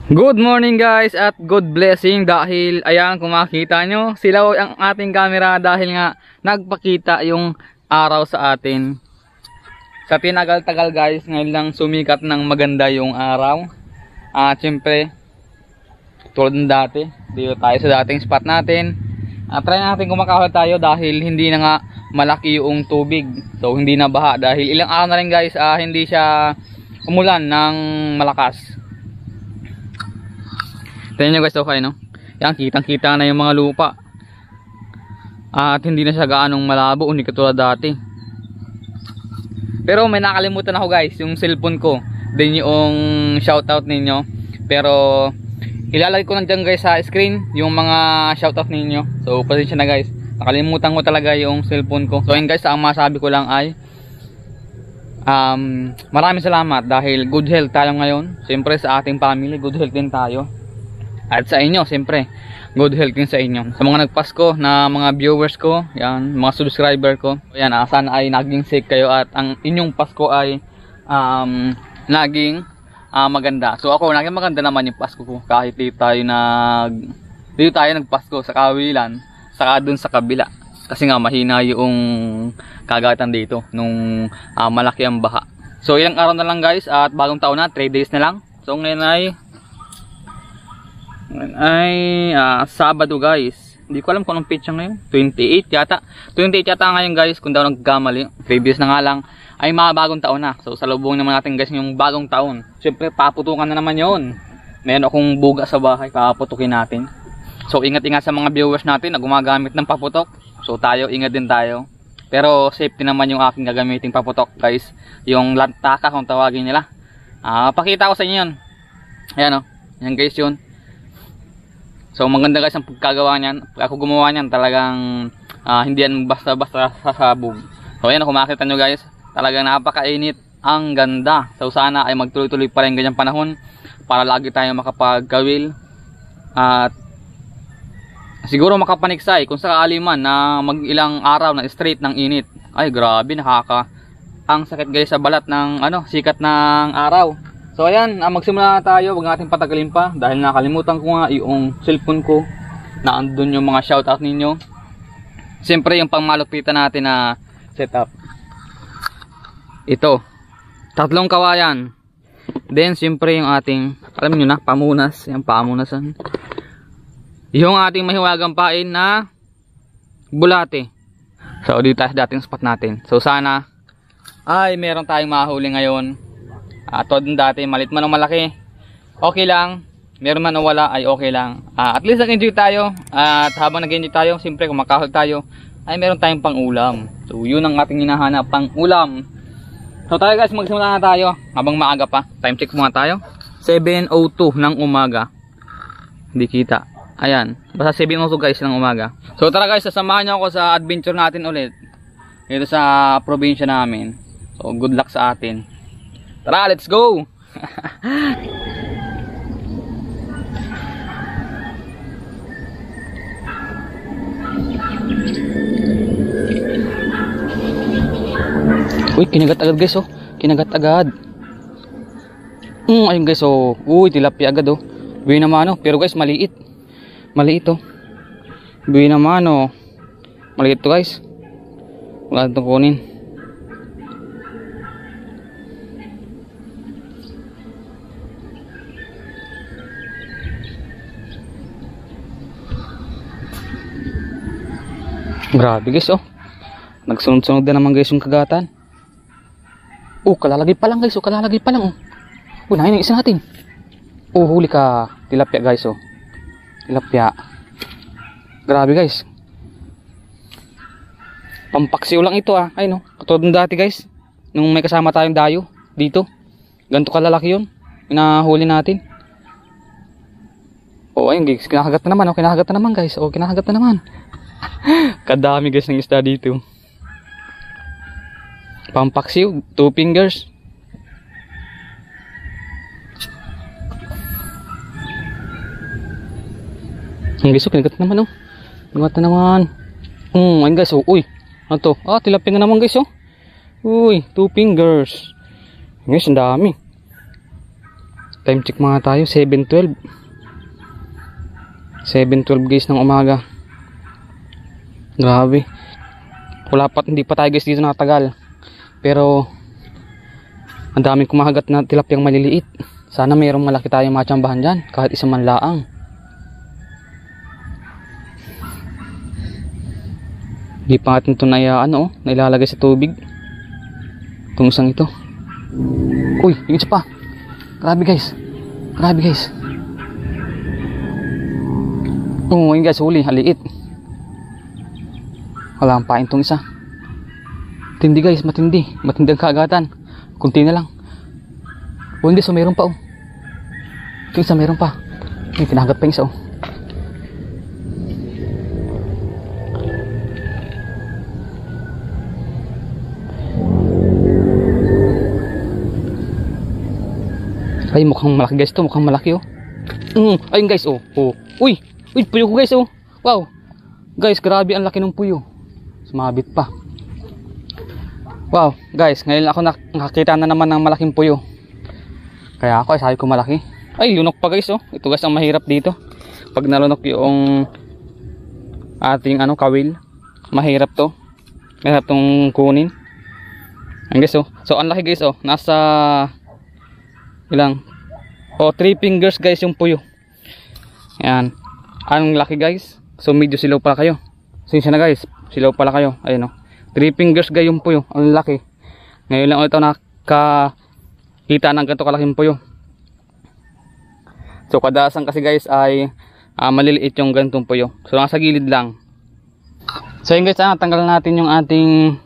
Good morning guys at good blessing dahil ayan kung makikita nyo sila ang ating camera dahil nga nagpakita yung araw sa atin. Sa tinagal-tagal guys ngayon lang sumikat ng maganda yung araw. At syempre tulad ng dati dito tayo sa dating spot natin. Try natin kumakahol tayo dahil hindi na nga malaki yung tubig. So hindi na baha dahil ilang araw na rin guys hindi siya umulan ng malakas. Tingnan nyo guys, okay no? Yan, kitang-kita na yung mga lupa. At hindi na siya gaanong malabo, hindi katulad dati. Pero may nakalimutan ako guys, yung cellphone ko. Din yung shoutout ninyo. Pero ilalagay ko lang dyan guys sa screen yung mga shoutout ninyo. So pasensya na guys, nakalimutan ko talaga yung cellphone ko. So yun guys, ang masabi ko lang ay maraming salamat dahil good health tayo ngayon. Siyempre sa ating family, good health din tayo. At sa inyo, siyempre, good health din sa inyo. Sa mga nagpasko na mga viewers ko, yan, mga subscriber ko, yan, sana ay naging safe kayo at ang inyong Pasko ay naging maganda. So ako, naging maganda naman yung Pasko ko kahit dito tayo nagpasko sa kawilan, saka dun sa kabila. Kasi nga mahina yung kagatan dito nung malaki ang baha. So ilang araw na lang guys at bagong taon na, 3 days na lang. So ngayon ay Sabado guys. Hindi ko alam kung anong petsa ngayon. 28 yata. 28 yata ngayon guys kung daw nagkamali. Previous na nga lang ay mga bagong taon na. So salubong naman natin guys yung bagong taon. Siyempre paputukan na naman yon. Meron akong buga sa bahay, paputukin natin. So ingat-ingat sa mga viewers natin na gumagamit ng paputok. So tayo, ingat din tayo. Pero safety naman yung aking gagamiting paputok guys. Yung lantaka kung tawagin nila. Pakita ko sa inyo yun. Ayan o. Yan guys yun. So maganda guys ang pagkagawa niyan. Pag ako gumawa niyan talagang hindi yan basta-basta sasabog. So ayan kung makita nyo guys, talagang napakainit. Ang ganda. So sana ay magtuloy-tuloy pa rin ganyang panahon para lagi tayo makapagkawil. At siguro makapaniksay kung sakali man na mag-ilang araw na straight ng init. Ay grabe, ang sakit guys sa balat ng sikat ng araw. So ayan, magsimula na tayo, huwag natin patagalin pa dahil nakalimutan ko nga yung cellphone ko na andun yung mga shoutout ninyo. Siyempre yung pangmalupitan natin na setup. Ito, 3 kawayan. Then siyempre yung ating, alam nyo na, pamunas, yung pamunasan. Yung ating mahiwagang pain na bulate. So dito tayo sa dating spot natin. So sana ay meron tayong mahuli ngayon. Tulad ng dati, malit man o malaki, okay lang. Meron man o wala ay okay lang. At least nag-enjoy tayo. At habang nag-enjoy tayo, siyempre kung makahol tayo, ay meron tayong pang-ulam. So yun ang ating hinahanap, pang-ulam. So tayo guys, magsimula na tayo habang maaga pa. Time check muna tayo. 7:02 ng umaga. Hindi kita. Ayan, basta 7:02 guys ng umaga. So tara guys, sasamahan niyo ako sa adventure natin ulit dito sa probinsya namin. So good luck sa atin. Tara, let's go! Uy, kinagat agad guys oh. Kinagat agad. Ayun guys oh. Uy, tilapia agad oh. Buwi naman oh. Pero guys, maliit. Maliit oh. Buwi naman oh. Maliit to guys. Wala itong kunin. Grabe guys oh. Nagsunod-sunod na naman guys yung kagatan. Kalalagay pa lang guys oh. Kalalagay pa lang oh. Nahin ang isa natin. Huli ka. Tilapia guys oh. Tilapia. Grabe guys. Pampaksiw lang ito Ay no. Katulad ng dati guys. Nung may kasama tayong dayo. Dito. Ganito kalalaki yun. Pinahuli natin. Ayun guys. Kinakagat na naman oh. Kinakagat na naman guys. Kinakagat na naman. Kadami guys ng isda dito. Pampaksiw, 2 fingers. Ang guys, kinagat naman oh. Kinagat na naman. Ayun guys, uy. Ano to? Tilapia na naman guys oh. Uy, 2 fingers. Guys, ang dami. Time check mga tayo, 7:12. 7:12 guys ng umaga. Grabe. Hindi pa tayo guys dito nakatagal. Pero ang daming kumahagat na tilapyang maliliit. Sana mayroong malaki tayong matsambahan dyan, kahit isang man laang. Di pa natin ito nailalagay sa tubig. Itong isang ito. Uy, yung isa pa. Grabe guys. Grabe guys. Oo, yun guys, huli, haliit. Wala ang pain itong isa. Matindi guys, matindi. Matindi ang kaagatan. Kunti na lang. O hindi, so mayroon pa Itong isa mayroon pa. May kinagat pa yung isa Ay, mukhang malaki guys to, mukhang malaki ayun guys, Uy, puyo ko guys Wow. Guys, grabe ang laki ng puyo. Sumabit pa. Wow, guys, ngayon ako nakakita na naman ng malaking puyo. Kaya ako, sabi ko malaki. Ay, lunok pa guys Ito guys ang mahirap dito. Pag nalunok yung ating kawil, mahirap to. Mahirap tong kunin. Ayun guys So, ang laki guys nasa ilang 3 fingers guys yung puyo. Ayan. Ang laki guys. So medyo silaw pala kayo. Sinsya na guys, silaw pala kayo. Ayun 3 fingers guys yung puyo. Ang laki. Ngayon lang ulit ako nakakita ng ganito kalaking puyo. So kadalasan kasi guys ay maliliit yung ganitong puyo. So nasa gilid lang. So yun guys, tanggalan natin yung ating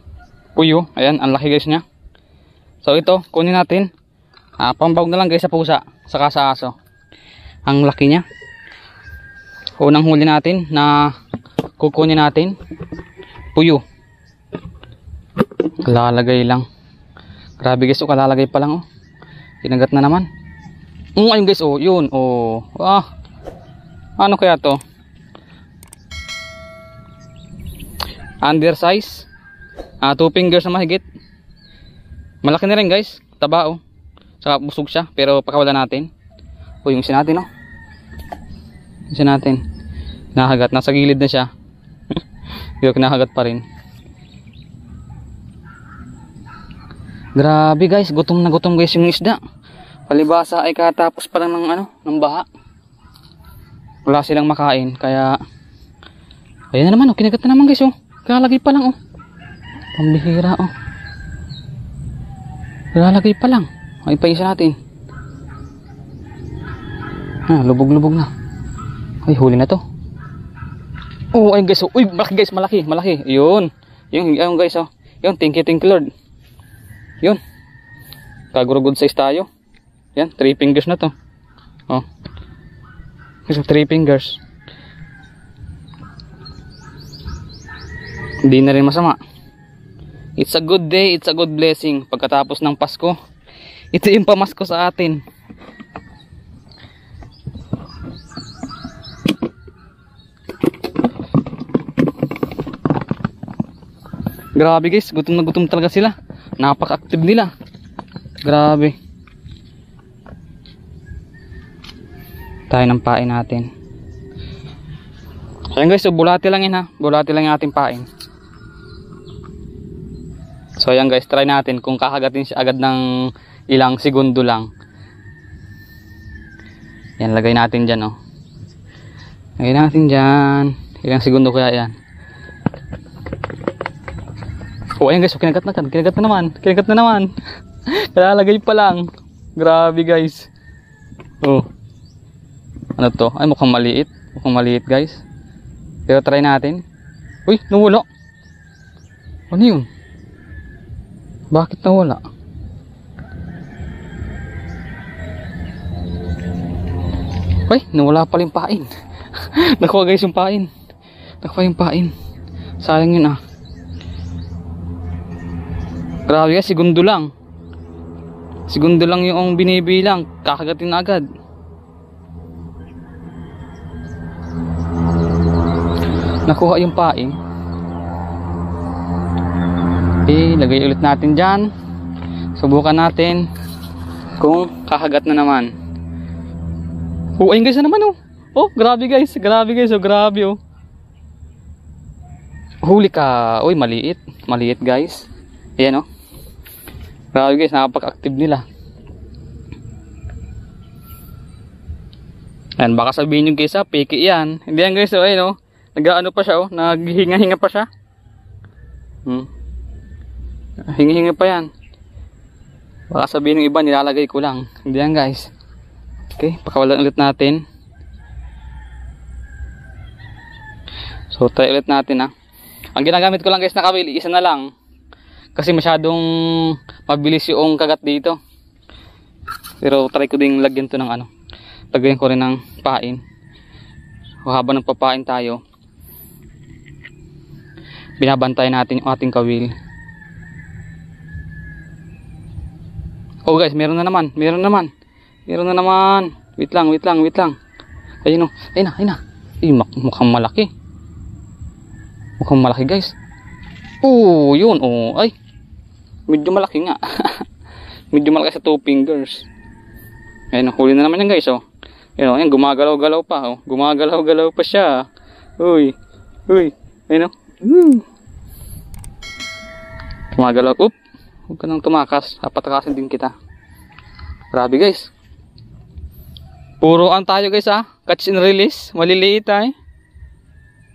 puyo. Ayan, ang laki guys niya. So ito, kunin natin. Pambawag na lang guys sa pusa, saka sa aso. Ang laki niya. Unang huli natin na kukunin natin, puyo. Kalalagay lang. Grabe guys, kalalagay pa lang Kinagat na naman. Ayun guys, yun, ano kaya to? Undersize. 2 fingers na mahigit. Malaki na rin guys, taba Saka busog siya, pero pakawala natin. Yung isa natin Yung isa natin. Nahagat, nasa gilid na siya. Pero kinahagat pa rin. Grabe guys, gutom na gutom guys yung isda. Palibasa ay katapos pa lang ng baha. Wala silang makain, kaya ayan na naman kinagat na naman guys Kalalagay pa lang Pambihira Kalalagay pa lang. Ay, paisa natin. Lubog-lubog na. Ay, huli na to. Ayun guys. Uy, malaki guys, malaki. Yun. Yung guys Yun, thank you Lord. Yun. Kagurugod size tayo. Yan, 3 fingers na to. 3 fingers. Hindi na rin masama. It's a good day, it's a good blessing. Pagkatapos ng Pasko, ito yung pamasko sa atin. Grabe guys, gutom na gutom talaga sila. Napaka-active nila. Grabe. Tayo ng pain natin. Ayan guys, bulati lang yun Bulati lang yung ating pain. So ayan guys, try natin kung kakagatin siya agad ng ilang segundo lang. Yan, lagay natin dyan Lagay natin dyan. Ilang segundo kaya yan. Ayan guys, kinagat na naman. Kalalagay pa lang. Grabe guys. Ano to? Ay, mukhang maliit guys. Pero try natin. Uy, nawala. Ano yun? Bakit nawala? Ay, nawala pala yung pain. Nakuha guys yung pain. Sayang yun Grabe guys, segundo lang yung binibilang. Kakagatin na agad. Nakuha yung pain. Lagay ulit natin dyan. Subukan natin kung kakagat na naman. Oh, ayun guys na naman oh. Oh, grabe guys. Grabe guys. Oh, grabe oh. Huli ka. Uy, maliit. Maliit guys. Ayan oh. Grabe guys, nakapag-active nila. Ayan, baka sabihin nyo guys, peke yan. Hindi yan guys, oh, ayun oh. Nag-ano pa siya oh, naghihinga-hinga pa siya. Hinga-hinga pa yan. Baka sabihin ng iba, nilalagay ko lang. Hindi yan guys. Okay, pakawalan ulit natin. So, try ulit natin ha. Ang ginagamit ko lang guys na kawil, isa na lang. Kasi masyadong mabilis yung kagat dito. Pero try ko ding lagyan to ng ano. Lagyan ko rin ng pain. So, habang nagpapain tayo, binabantay natin yung ating kawil. Oh guys, meron na naman. Meron na naman. Wait lang. Ayun oh. Ayun na. Ay, mukhang malaki. Mukhang malaki guys. Oh, yun oh. Ay. Medyo malaki nga. Medyo malaki sa 2 fingers. Ayun, huli na naman yan guys oh. Ayun, ayan, gumagalaw-galaw pa oh. Gumagalaw-galaw pa siya. Uy. Ayun oh. Gumagalaw. Oop. Huwag ka nang tumakas. Papatakasin din kita. Grabe guys. Puro tayo guys ha. Catch and release. Maliliit ay.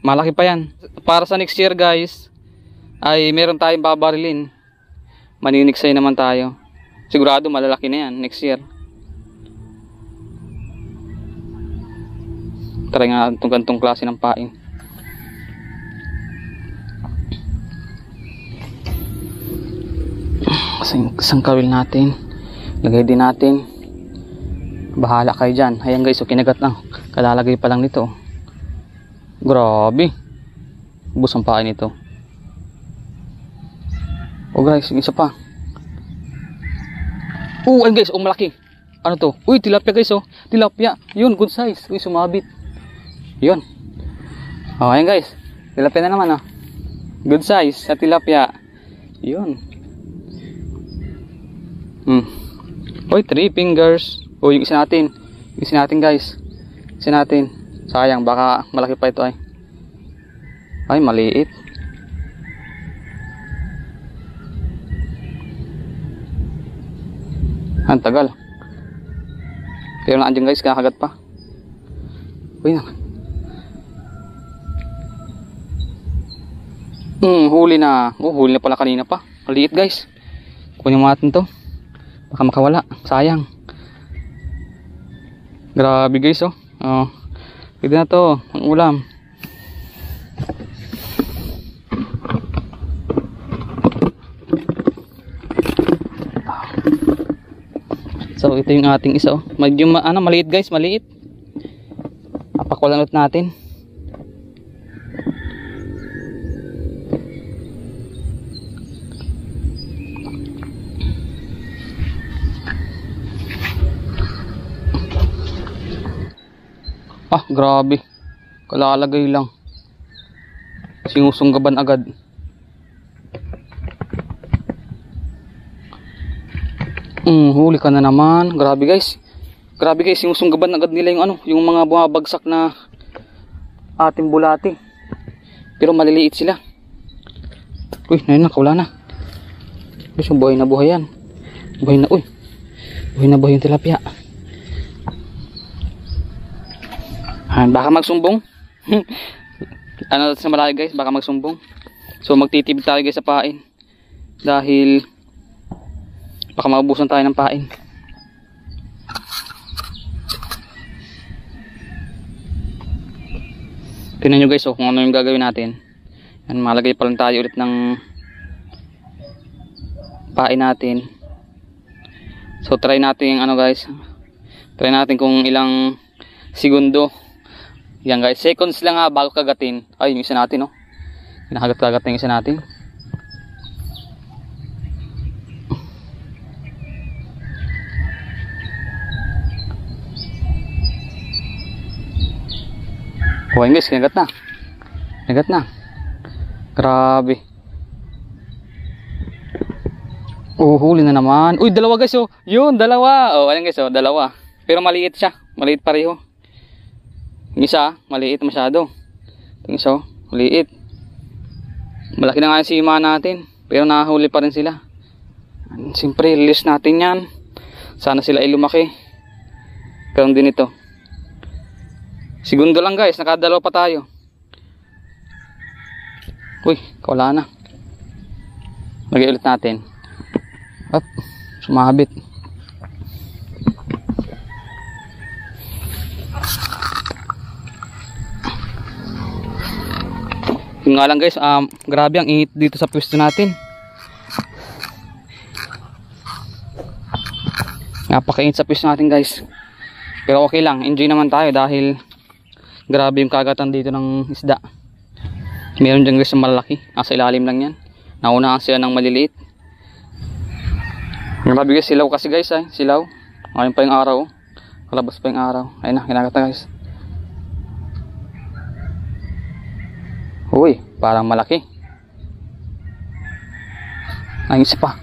Malaki pa yan. Para sa next year guys, ay meron tayong babarilin. Maniniksay naman tayo. Sigurado malalaki na yan next year. Try nga itong gantong klase ng pain. Isang kawil natin. Lagay din natin. Bahala kayo dyan. Ayan guys, so kinagat lang. Kalalagay pa lang nito. Grabe. Ubus ang pain nito. Oh guys, isa pa. Ayun guys, malaki. Ano to? Uy, tilapia guys oh. Tilapia. Yun, good size. Uy, sumabit. Yun. Oh, ayan guys. Tilapia na naman oh. Good size sa tilapia. Yun. Uy, 3 fingers. Uy, yung isa natin. Yung isa natin guys. Isa natin. Sayang, baka malaki pa ito ay. Ay, maliit. Ang tagal. Pero naandyan guys, kakagat pa. Uy na. Huli na. Huli na pala kanina pa. Maliit guys. Kunin mo natin to. Baka makawala. Sayang. Grabe guys oh. Pwede na to. Ang ulam. So ito yung ating isa oh. Medyo maliit guys. Maliit. Pakulan ulit natin. Grabe. Kalalagay lang. Sinusunggaban agad. Huli ka na naman. Grabe guys. Grabe guys, sinusunggaban agad nila yung yung mga bumabagsak na ating bulati. Pero maliliit sila. Uy, nakawala na. Guys, buhay na buhay yan. Buhay na, uy. Buhay na buhay yung tilapia. Baka magsumbong. Ano sa malayo guys, baka magsumbong. So magtitipid tayo guys sa pain. Dahil baka maubusan tayo ng pain. Tingnan nyo guys kung ano yung gagawin natin. Yan, malagay pa lang tayo ulit ng pain natin. So try natin yung guys. Try natin kung ilang segundo. Yan guys, seconds lang bago kagatin. Ay, yung isa natin oh. Kinakagat-kagat na yung isa natin. Oh, guys, kinagat na. Kinagat na. Grabe. Huli na naman. Uy, dalawa guys oh. Yun, dalawa. Oh, ayan guys oh, dalawa. Pero maliit siya. Maliit pareho. Yung isa, maliit masyado. Yung isa, maliit. Malaki na nga yung sima natin. Pero nakahuli pa rin sila. Siyempre, release natin yan. Sana sila ay lumaki. Pero din ito. Segundo lang guys, nakadalaw pa tayo. Uy, wala na. Lagay ulit natin. At, sumabit. Yun nga lang guys, grabe ang init dito sa pwesto natin. Napakainit sa pwesto natin guys. Pero okay lang, enjoy naman tayo dahil grabe yung kagatan dito ng isda. Meron dyan guys yung malaki, nasa ilalim lang yan. Naunahan sila ng maliliit. Grabe guys, silaw kasi guys ay, silaw. Ayun pa yung araw, kalabas pa yung araw. Ayun na, kinagata guys. Uy, parang malaki. Ay, isa pa.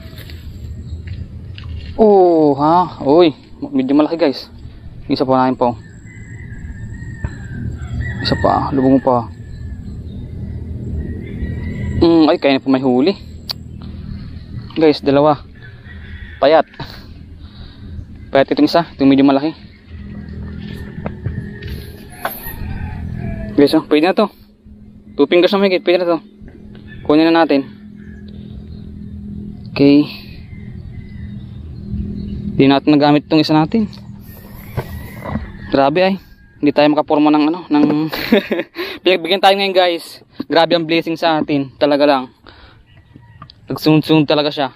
Oh, ha? Uy, medyo malaki guys. Isa pa namin po. Isa pa, lubong pa. Ay, kaya na po may huli. Guys, dalawa. Payat. Payat itong isa, itong medyo malaki. Guys, oh, pwede na to. 2 fingers na mahigit, pwede na to. Kunin na natin. Okay. Hindi natin nagamit itong isa natin. Grabe ay. Hindi tayo makaporma ng ano, ng pinagbigyan tayo ngayon guys. Grabe ang blessing sa atin. Talaga lang. Nagsunod-sunod talaga siya.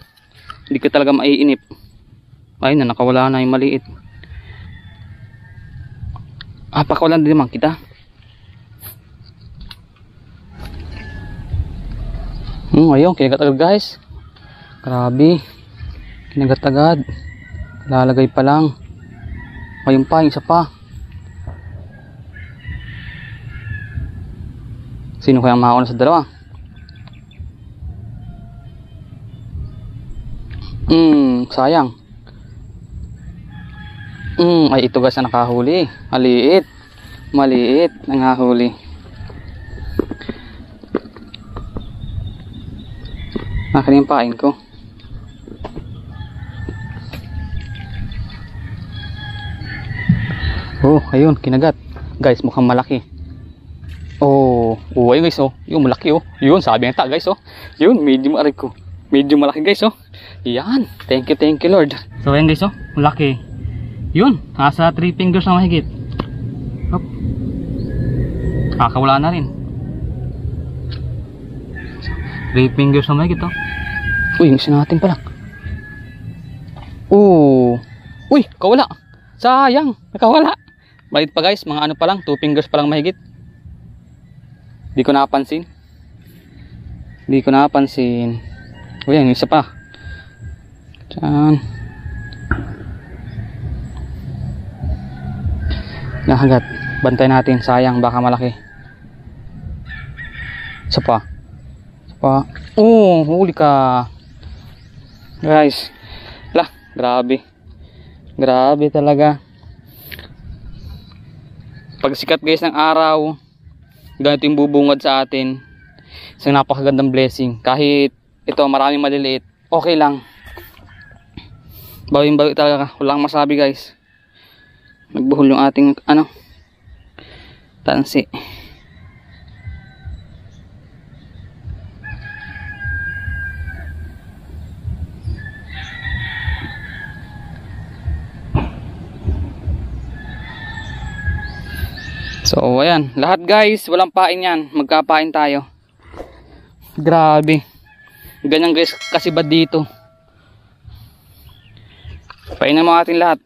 Hindi ka talaga maiinip. Ay na, nakawala na yung maliit. Pakawalan din naman kita. Ayun, kinagat agad guys. Grabe. Kinagat agad. Lalagay pa lang. Ayun pa, isa pa. Sino kaya makauna sa dalawa? Sayang. Ay ito guys na nakahuli. Maliit. Maliit. Nakahuli. Akin yung pain ko. Oh, ayun, kinagat. Guys, mukhang malaki. Oh, ayun guys, oh. Yung malaki, oh. Yun, sabi ng ta, guys, oh. Yun, medyo malaki ko. Medyo malaki, guys, oh. Yan. Thank you, Lord. So, ayun, guys, oh. Malaki. Yun, nasa 3 fingers na mahigit. Hop. Kakawala na rin. 3 fingers na mahigit, oh. Uy, yung isa natin pala. Oh. Uy, kawala. Sayang, nakawala. Balit pa guys, mga ano pa lang, 2 fingers pa lang mahigit. Di ko napansin. Uy, yung isa pa. Diyan. Nakagat. Bantay natin, sayang, baka malaki. Isa pa. Oh, huli ka. Guys. Lah, grabe. Grabe talaga. Pag sikat guys ng araw, ganito yung bubungad sa atin. Isang napakagandang blessing. Kahit ito maraming maliliit, okay lang. Bawing-bawi talaga. Walang masabi guys. Nagbuhol yung ating ano, tansi. So ayan, lahat guys, walang pain yan. Magkapain tayo. Grabe. Ganyan guys, kasi ba dito? Painan mo natin lahat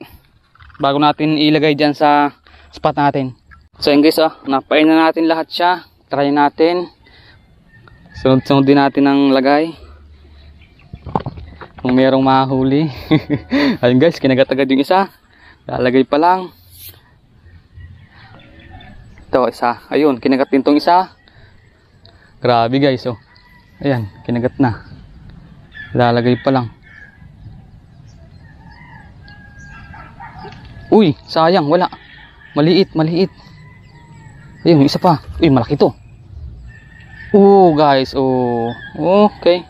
bago natin ilagay dyan sa spot natin. So ayan guys, napainan natin lahat siya. Try natin. Sunod-sunod din natin ang lagay. Kung merong mahuli. Ayun guys, kinagat-agad yung isa. Lalagay pa lang. Ito, isa. Ayun, kinagat din tong isa. Grabe guys, oh. Ayan, kinagat na. Lalagay pa lang. Uy, sayang, wala. Maliit. Ayun, isa pa. Uy, malaki to. Guys. Okay.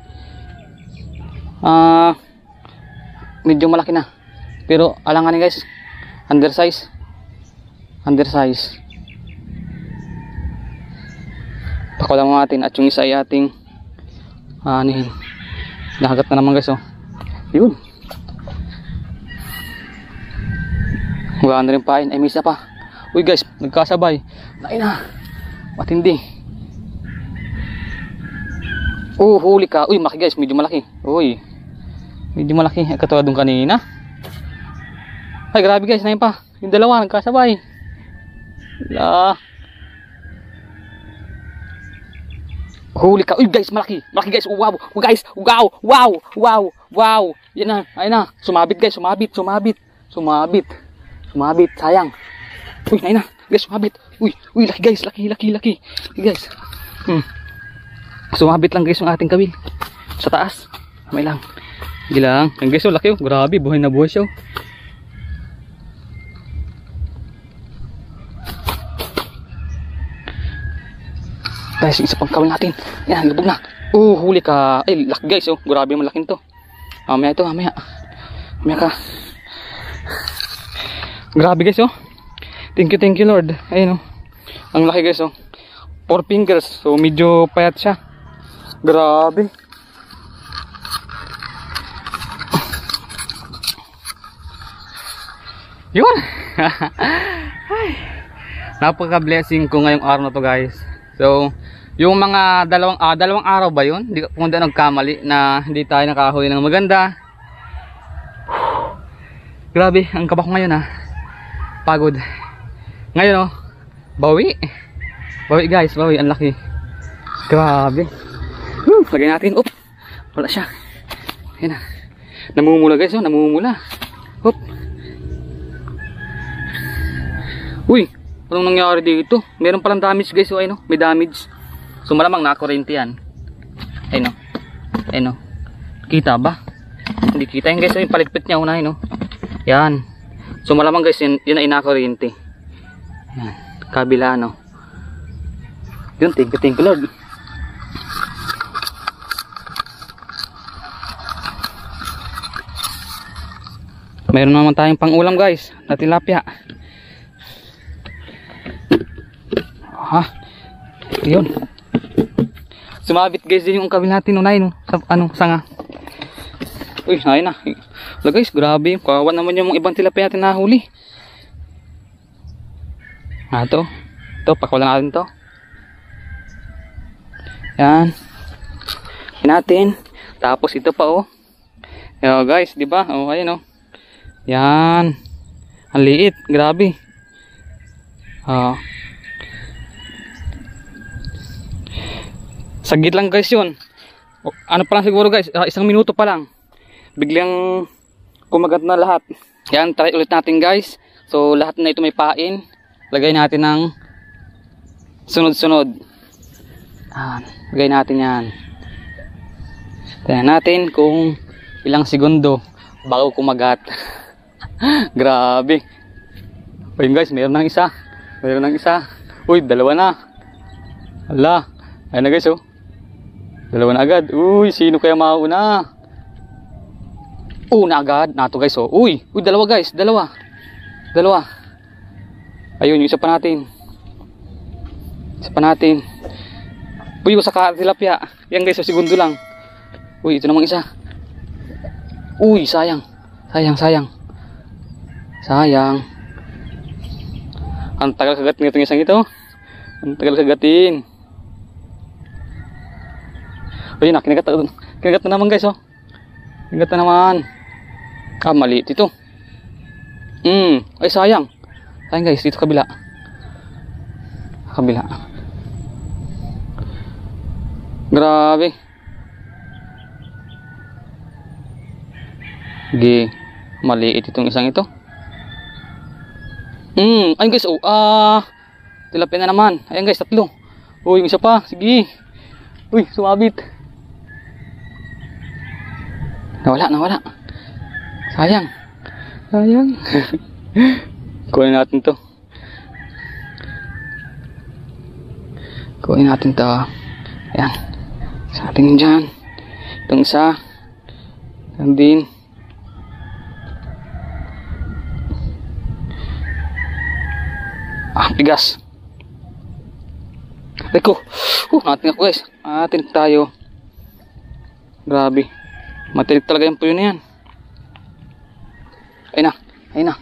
Medyo malaki na. Pero alangan guys. Undersize. Pakulang mo natin. At yung isa ay ating nakagat na naman guys. Yun. Wala na rin pain. Ay, may isa pa. Uy guys, nagkasabay. Nain na. Matindi. Huli ka. Uy, malaki guys. Medyo malaki. Uy. Medyo malaki. Katulad nung kanina. Ay, grabe guys. Nain pa. Yung dalawa, nagkasabay. Wala. Huli ka. Uy guys, malaki. Malaki guys. Wow. Guys, wow. Yan na. Ayun na. Sumabit guys. Sumabit. Sayang. Uy, nain na. Guys, sumabit. Uy, laki guys. Laki. Guys. Sumabit lang guys yung ating kawil. Sa taas. May lang. Hindi lang. Ang guys, laki. Grabe. Buhay na buhay siya. Guys, isa pang kawil natin. Yan, lubog na. Huli ka. Ay, laki guys. Grabe malaking to. Mamaya ito, mamaya ka. Grabe guys. Thank you Lord. Ayun ang laki guys. 4 fingers. So medyo payat siya. Grabe. Yun. Napaka-blessing ko ngayong araw na to guys. So yung mga dalawang araw ba yun? Hindi ko nagkamali na hindi tayo nakahuli ng maganda. Grabe, ang kaba ko ngayon Pagod. Ngayon bawi guys, ang laki. Grabe. Lagay natin. Wala siya. Ayan na. Namumula guys, namumula. Uy, anong nangyari dito? Meron palang damage guys, may damage. So malamang nakakurente yan. Ayun Kita ba? Hindi kita yan guys, yung palikpit niya unahin Yan. So malamang guys, yun ay nakakurente. Yan, kabila Yun, thank you Lord. Mayroon naman tayong pang ulam guys, na tilapia. Yun. Sumabit guys din yung kabil natin sanga. Uy, ayun na. Wala guys, grabe. Kawawa naman yung ibang tilapia natin nahuli. Ito, pakulan natin to. Yan. Natin. Tapos ito pa Yo guys, di ba? Ayun Yan. Ang liit, grabe. Saglit lang guys yun. Ano pa lang siguro guys, 1 minuto pa lang. Biglang kumagat na lahat. Yan, try ulit natin guys. So lahat na ito may pain. Lagay natin ng sunod-sunod. Lagay natin yan. Tingnan natin kung ilang segundo bago kumagat. Grabe. Ayun guys, meron ng isa. Uy, dalawa na. Hala. Ayun na guys dalawa na agad. Uy, sino kaya mauna? Na agad. Nato guys Uy, dalawa guys. Dalawa. Ayun, yung isa pa natin. Uy, sa tilapia. Yan guys, segundo lang. Uy, ito namang isa. Uy, sayang. Ang tagal kagatin itong isang ito. Ayun na, kinagat na naman guys Kinagat na naman. Maliit ito. Ay sayang guys, dito kabila. Grabe. Maliit itong isang ito. Ayun guys, tilapia na naman. Ayun guys, 3. Uy, yung isa pa. Sige. Uy, sumabit. Nawala. Sayang. Kunin natin to. Kunin natin to. Ayan. Sa atin dyan. Itong isa. Yan din. Bigas. Teko. Natin ako guys. Natin tayo. Grabe. Matirik talaga yung puyo na yan. Ayun na. Ayun na.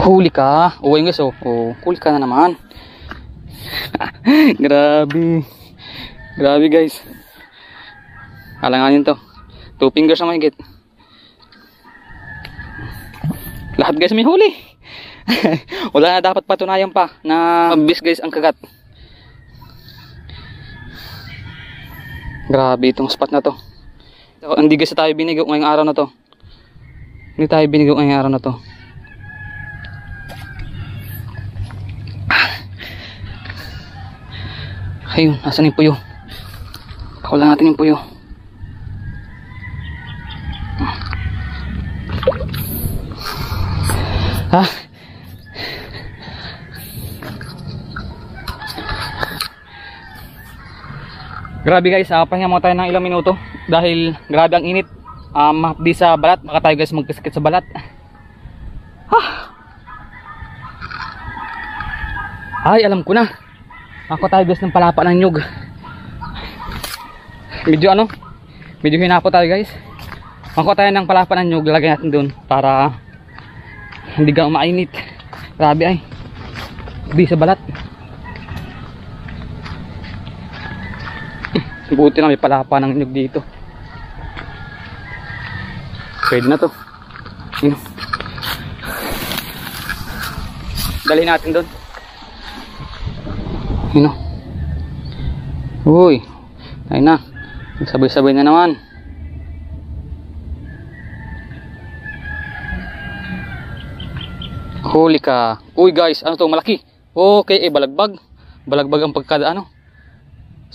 Huli ka. Uy guys oh. Huli ka na naman. Grabe. Grabe guys. Alanganin to. 2 fingers na mahigit. Lahat guys may huli. Wala na dapat patunayan pa na mabis guys ang kagat. Grabe itong spot na to. Hindi guys tayo binigo ngayong araw na to. Hindi tayo binigo ngayong araw na to. Ayun, nasan yung puyo? Kawalan natin yung puyo. Ha? Grabe guys, pahinga mo tayo ng ilang minuto dahil grabe ang init. Di sa balat, baka tayo guys magkasakit sa balat. Ay, alam ko na. Ako tayo guys ng palapa ng nyug. Medyo hinapo tayo guys. Ako tayo ng palapa ng nyug, lagay natin doon para hindi ka mainit. Grabe ay. Di sa balat. Buti na may palapa ng nyug dito. Pwede na to. Dalhin natin doon. Uy. Ayun na. Sabay-sabay na naman. Huli ka. Uy guys, ano to? Malaki. Okay, balagbag. Balagbag ang pagkada ano.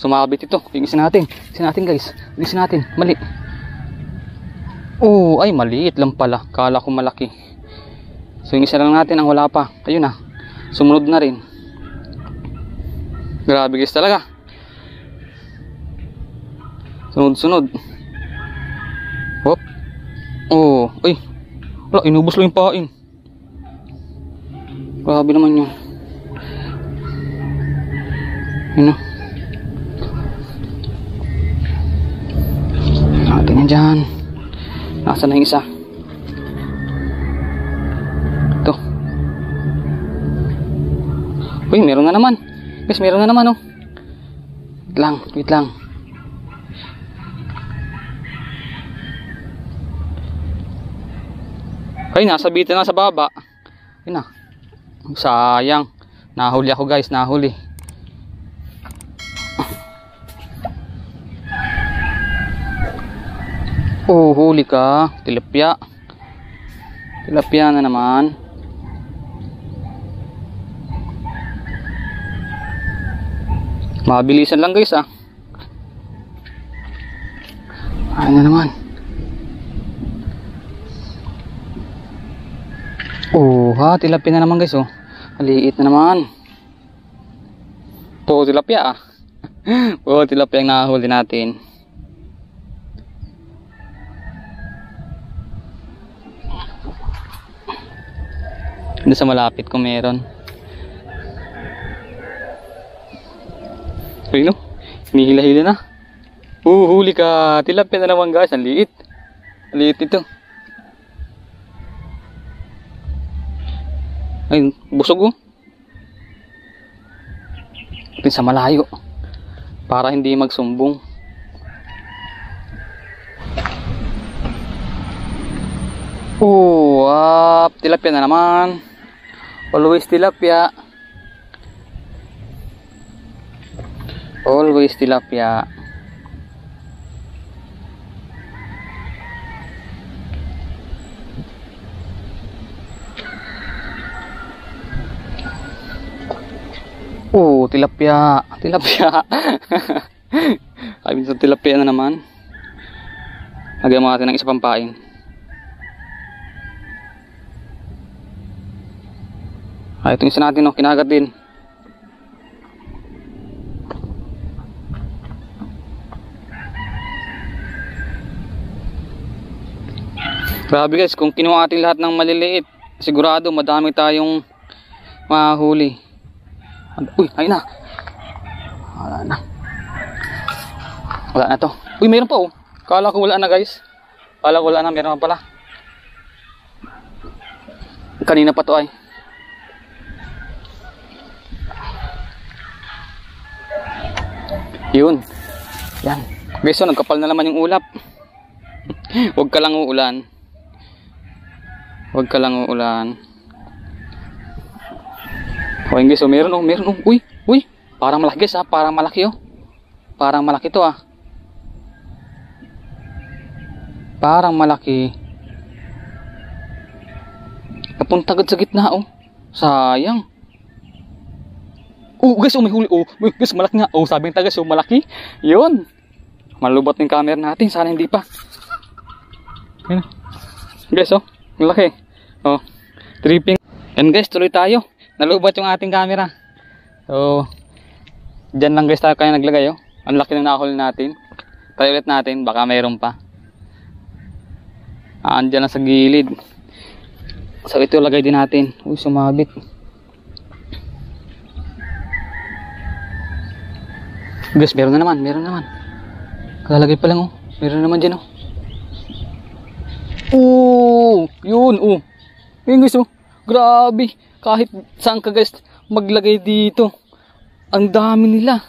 Sumabit ito. Igisin natin. Igisin natin guys. Igisin natin. Mali. Ay maliit lang pala. Kala ko malaki. So igisin lang natin ang wala pa. Ayun na. Sumunod na rin. Grabe guys talaga. Sunod-sunod. Hop. Ay. Wala, inubos lang yung pain. Grabe naman yun. Yun na. Natin yan dyan. Nasaan na yung isa? Ito. Uy, meron na naman. Guys, meron na naman oh. Wait lang. Ay, nasabitan na sa baba. Ayun na. Sayang. Nahuli ako guys, nahuli. Huli ka. Tilapia. Tilapia na naman. Mabilisan lang guys ah. Ano na naman. Tilapia na naman guys oh. Maliit na naman. Tilapia ah. Tilapia ang nahuli natin. Doon sa malapit kung meron. Ayun no, hinihila-hila na. Huli ka. Tilapia na naman guys. Ang liit. Ang liit ito. Ayun, busog oh. Ito sa malayo. Para hindi magsumbong. Tilapia na naman. Always tilapia. Always tilapia. Tilapia. Tilapia. Sabi sa tilapia na naman. Lagyan mo natin ng isa pang pain. Ito yung isa natin, no? Kinagat din. Grabe guys, kung kinuha natin lahat ng maliliit, sigurado madami tayong mahuli. Uy, ayun na. Wala na. Wala na to. Uy, mayroon pa oh. Kala ko wala na guys. Kala ko wala na, mayroon pa pala. Kanina pa to ay. Yun. Yan. Guys, so nagkapal na naman yung ulap. Huwag ka lang uulan. Huwag ka lang uulan. Okay guys, so meron oh. Uy, uy. Parang malaki guys ha. Parang malaki oh. Parang malaki to ah. Parang malaki. Napunta agad sa gitna oh. Sayang. Oh guys, oh may huli oh. Guys, malaki nga. Oh, sabi ng tagas oh, malaki. Yun. Malubot ng camera natin. Sana hindi pa. Yan. Guys oh, malaki. Oh, tripping. Yan guys, tuloy tayo. Nalubot yung ating camera. So, dyan lang guys tayo kaya naglagay oh. Ang laki ng nahuli natin. Try ulit natin, baka mayroon pa. Andyan lang sa gilid. So ito lagay din natin. Uy, sumabit. Guys, meron na naman. Kalalagay pa lang oh. Meron naman dyan oh. Oh, yun oh. Yun guys oh. Grabe. Kahit saan ka guys maglagay dito. Ang dami nila.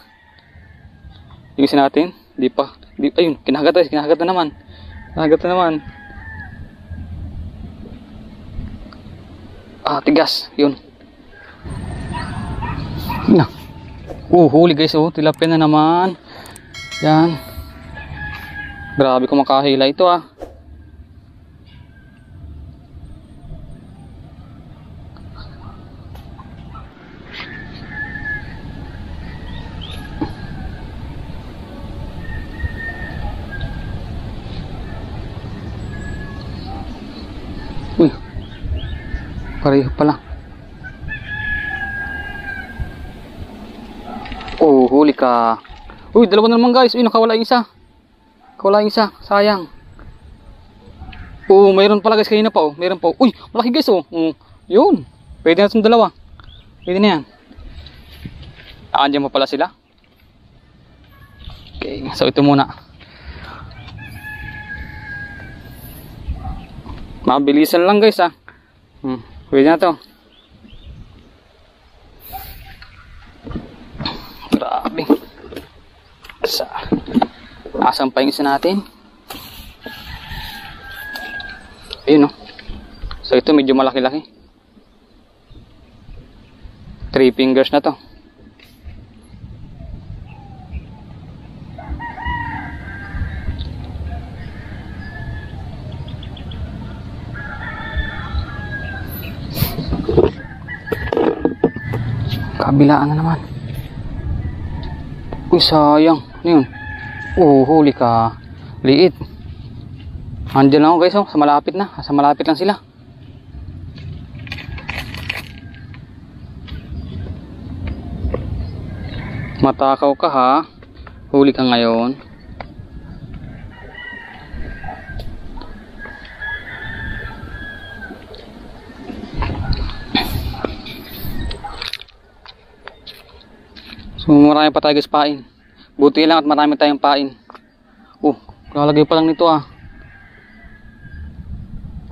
Yung isa natin. Di pa. Ayun, kinagat na naman. Ah, tigas. Yun. Na. Huli guys oh. Tilapia na naman. Yan. Grabe kumakahila ito ah. Uy. Pareho pala. Oh, huli ka. Uy, dalawa na naman guys. Uy, nakawala yung isa. Sayang. Oh, mayroon pala guys kanina pa oh. Mayroon pa. Uy, malaki guys oh. Yun. Pwede na itong dalawa. Pwede na yan. Andiyan mo pala sila. Okay, so ito muna. Mabilisan lang guys ah. Pwede na to. Grabe. Asan pa yung isa natin? Ayun oh. So ito medyo malaki-laki. 3 fingers na to. Kabilaan na naman. Uy, sayang. Ano yun? Oh, huli ka. Liit. Andiyan lang ako guys oh. Sa malapit na. Sa malapit lang sila. Matakaw ka ha. Huli ka ngayon. So marami pa tayo guys pain. Buti lang at marami tayong pain. Oh, lalagay pa lang nito ah.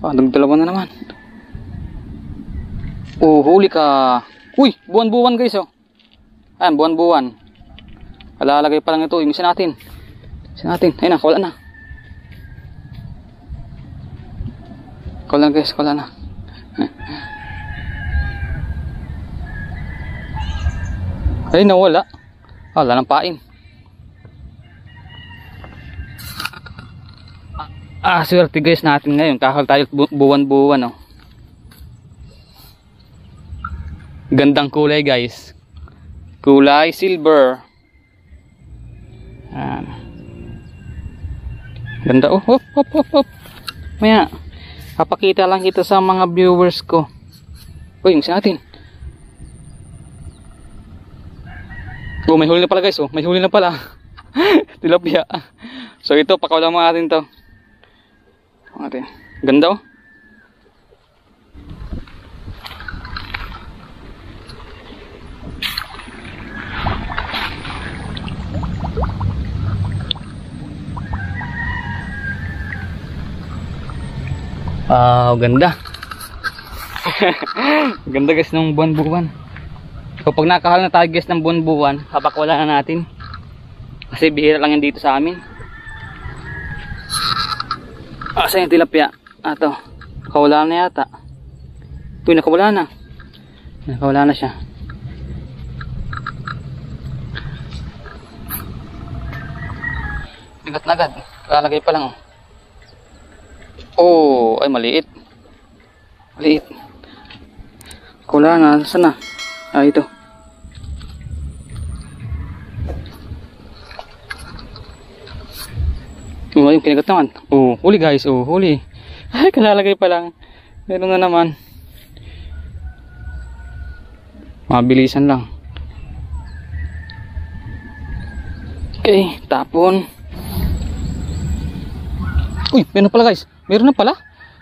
Nagdalawa na naman. Oh, huli ka. Uy, buwan-buwan guys oh. Ayan, buwan-buwan. Lalagay pa lang ito. Yung isa natin. Ayun na, wala na. Wala na guys, wala na. Ay, nawala. Wala ng pain. Swerte guys natin ngayon. Kakal tayo buwan-buwan oh. Gandang kulay guys. Kulay silver. Ayan. Ganda oh. Hop. Maya, papakita lang ito sa mga viewers ko. Uy, yung isa natin. Oh, may huli na pala guys. Oh, may huli na pala. Tilapia. So ito, pakawalan mo natin to. Natin. Ganda oh. Wow, ganda. Ganda guys ng buwan-buwan. So pag nakahal na tayo guys ng buwan-buwan, papakawalan na natin. Kasi bihira lang yan dito sa amin. Asa yung tilapia? Ato, nakawala na yata. Uy, nakawala na. Nakawala na siya. Bigat na agad. Lalagay pa lang oh. Oh, ay maliit. Maliit. Nakawala na. Saan na? Ah, ito. Oh, yung kinagat naman. Oh, huli guys. Oh, huli. Ay, kalalagay pa lang. Meron na naman. Mabilisan lang. Okay, tapon. Uy, meron pala guys. Meron na pala.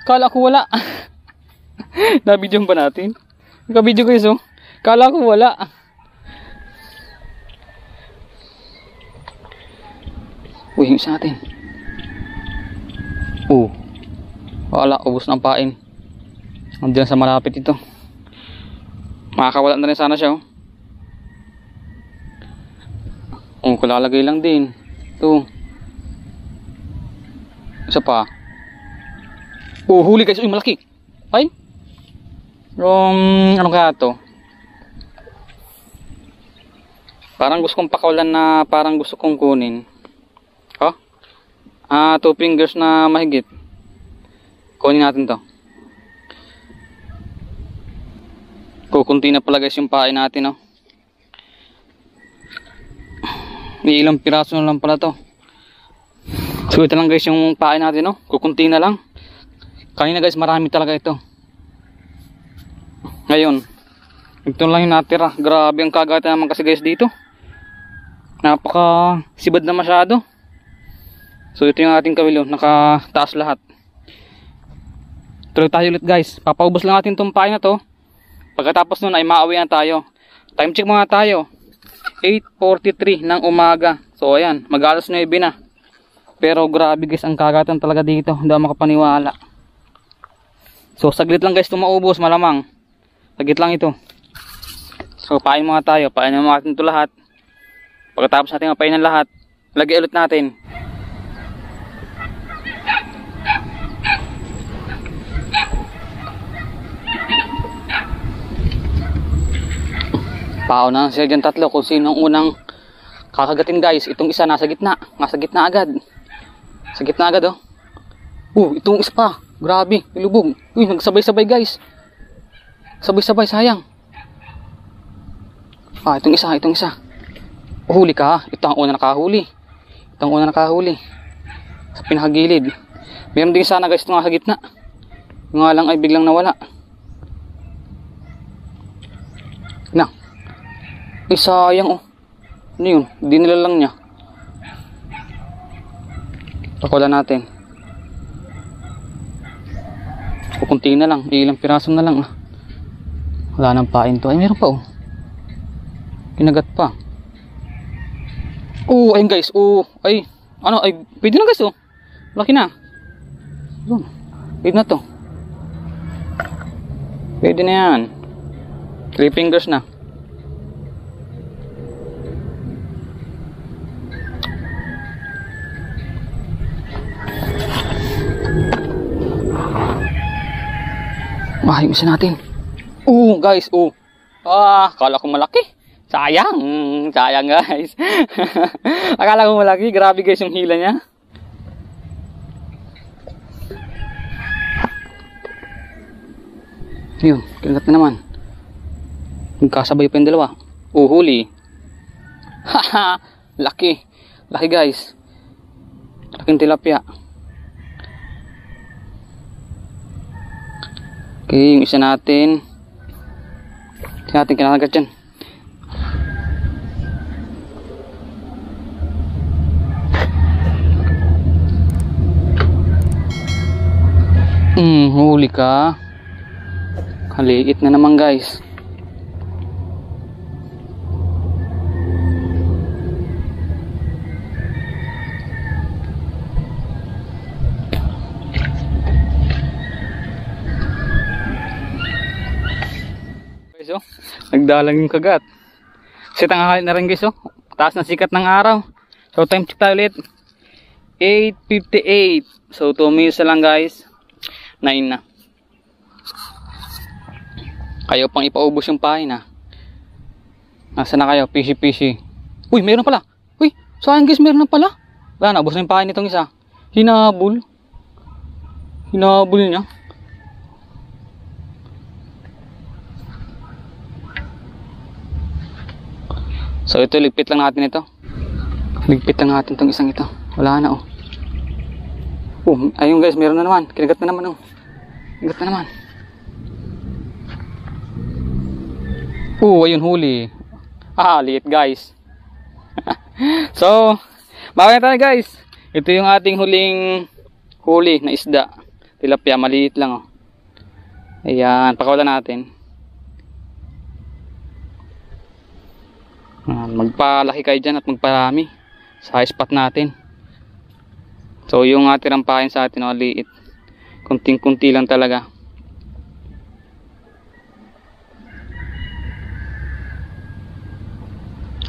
Kala ko wala. Na-video pa natin. Naka-video guys oh. Kala ko wala. Uy, yung isa natin. Oh. Wala, ubos ng pain. Andiyan sa malapit ito. Makakawala na rin sana siya oh. Oh, kulalagay lang din. Ito. Isa pa. Oh, huli guys. Uy, malaki. Ay. Ano kaya to? Parang gusto kong pakawalan na parang gusto kong kunin. Oh. 2 fingers na mahigit. Kunin natin to. Kukunti na pala guys yung pain natin oh. May ilang piraso na lang pala to. So ito lang guys yung pain natin oh. Kukunti na lang. Kanina guys marami talaga ito. Ngayon ito lang yung natira. Grabe ang kagatan naman kasi guys dito. Napaka sibad na masyado. So ito yung ating kawilo. Nakataas lahat. Tuloy tayo ulit guys. Papaubos lang natin itong pain na to. Pagkatapos nun ay maawi na tayo. Time check muna tayo. 8:43 ng umaga. So ayan, mag-alas 9 na. Pero grabe guys, ang kagatan talaga dito. Hindi ako makapaniwala. So saglit lang guys ito maubos, malamang. Saglit lang ito. So pain muna tayo. Pain muna natin ito lahat. Pagkatapos natin mapain ng lahat, lagay ulit natin. Pauna sila dyan tatlo kung sino ang unang kakagatin guys. Itong isa nasa gitna. Nasa gitna agad. Sa gitna agad oh. Itong isa pa. Grabe. Ilubog. Uy, nagsabay-sabay guys. Sabay-sabay, sayang. Itong isa. Itong isa. Huli ka. Ito ang una nakahuli. Ito ang una nakahuli. Sa pinakagilid. Meron din sana guys itong nasa gitna. Yung nga lang ay biglang nawala. Na. Ay sayang oh. Ano yun? Dinila lang niya. Pakulan natin. Kukunti na lang. Ilang piraso na lang. Wala nang pain to. Ay meron pa oh. Kinagat pa. Ayun guys. Ay. Ano? Ay pwede na guys oh. Laki na. Yun. Pwede na to. Pwede na yan. 3 fingers na. Yung isa natin. Guys, kala ko malaki. Sayang. Sayang guys. Akala ko malaki. Grabe guys yung hila niya. Yun, kinagat na naman. Magkasabay pa yung dalawa. Huli. Haha, laki. Laki guys. Laking tilapia. Okay, yung isa natin. Tingnan natin kinakagat dyan. Huli ka. Kaliit na naman guys. Guys oh, nagdalang yung kagat. Kasi tanghali na rin guys oh. Taas na sikat ng araw. So time check tayo ulit. 8:58. So 2 minutes na lang guys. 9 na. Kayo pang ipaubos yung pain ha. Nasaan na kayo? Fishy. Uy, meron pala. Uy, saan guys, meron na pala. Wala na, ubos na yung pain nitong isa. Hinabol niya. So ito, ligpit lang natin ito. Ligpit lang natin itong isang ito. Wala na oh. Ayun guys, meron na naman. Kinagat na naman oh. Kinagat na naman. Ayun huli. Liit guys. So, baka na tayo guys. Ito yung ating huling huli na isda. Tilapia, maliit lang oh. Ayan, pakawalan natin. Magpalaki kayo dyan at magparami sa spot natin. So yung atirang pain sa atin liit. Kunting-kunti lang talaga.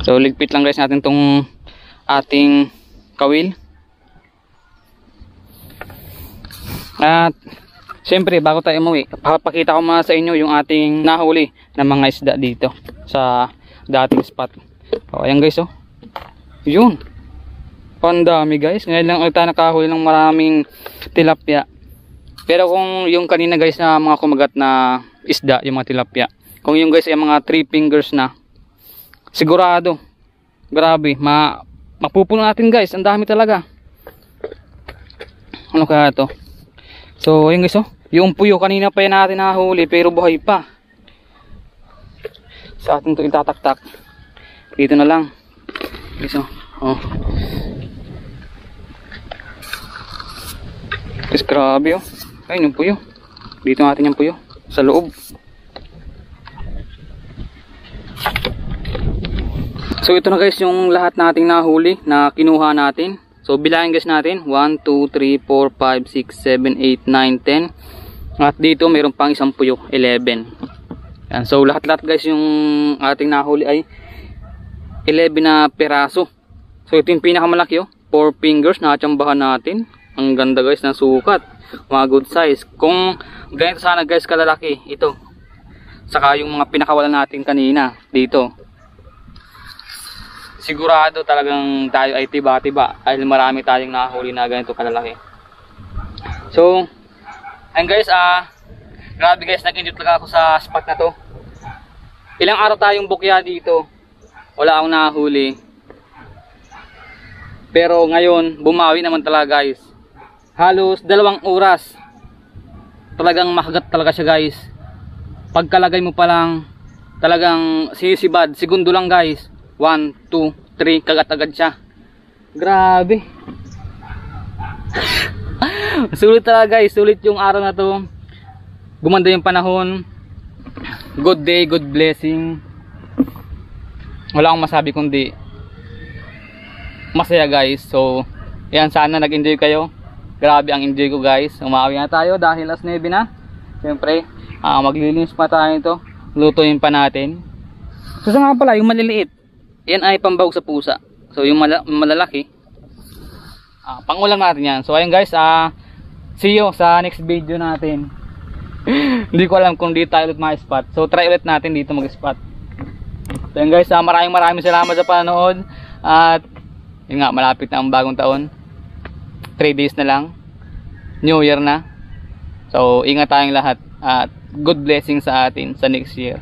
So ligpit lang guys natin tong ating kawil. At siyempre bago tayo umuwi, papakita ko muna sa inyo yung ating nahuli na mga isda dito sa dating spot. Ayan guys oh. Yun. Pandami guys. Ngayon lang tayo nakahuli ng maraming tilapia. Pero kung yung kanina guys na mga kumagat na isda, yung mga tilapia. Kung yung guys ay mga 3 fingers na, sigurado. Grabe, mapupuno natin guys. Ang dami talaga. Ano kaya to? So ayun guys oh. Yung puyo kanina pa yan natin nahuli pero buhay pa. Sa atin to itataktak. Dito na lang. Guys oh. Guys, grabe oh. Ayun yung puyo. Dito natin yung puyo. Sa loob. So ito na guys yung lahat nating nahuli na kinuha natin. So bilangin guys natin. 1, 2, 3, 4, 5, 6, 7, 8, 9, 10. At dito mayroon pang isang puyo. 11. Yan. So lahat-lahat guys yung ating nahuli ay 11 na peraso. So ito yung pinakamalaki oh. 4 fingers na tsambahan natin. Ang ganda guys ng sukat. Mga good size. Kung ganito sana guys kalalaki ito. Saka yung mga pinakawalan natin kanina dito. Sigurado talagang tayo ay tiba-tiba. Dahil marami tayong nahuli na ganito kalalaki. So ayun guys, grabe guys, nag-enjoy talaga ako sa spot na to. Ilang araw tayong bukya dito. Wala akong nahuli. Pero ngayon, bumawi naman talaga guys. Halos 2 oras. Talagang makagat talaga siya guys. Pagkalagay mo pa lang, talagang sisibad. Segundo lang guys. 1, 2, 3, kagat-agad siya. Grabe. Sulit talaga guys. Sulit yung araw na to. Gumanda yung panahon. Good day, good blessing. Wala akong masabi kundi masaya guys. So yan, sana nag-enjoy kayo. Grabe ang enjoy ko guys. Umawi na tayo dahil alas 9 na. Siyempre maglilinis pa tayo ito. Lutuin pa natin. So nga pala yung maliliit, yan ay pambawag sa pusa. So yung malalaki, pangulam natin yan. So ayun guys, see you sa next video natin. Hindi ko alam kung dito tayo ulit ma-spot. So try ulit natin dito mag-spot. So yun guys, maraming salamat sa panonood. At yun nga, malapit na ang bagong taon. 3 days na lang, New Year na. So ingat tayong lahat. At good blessing sa atin sa next year.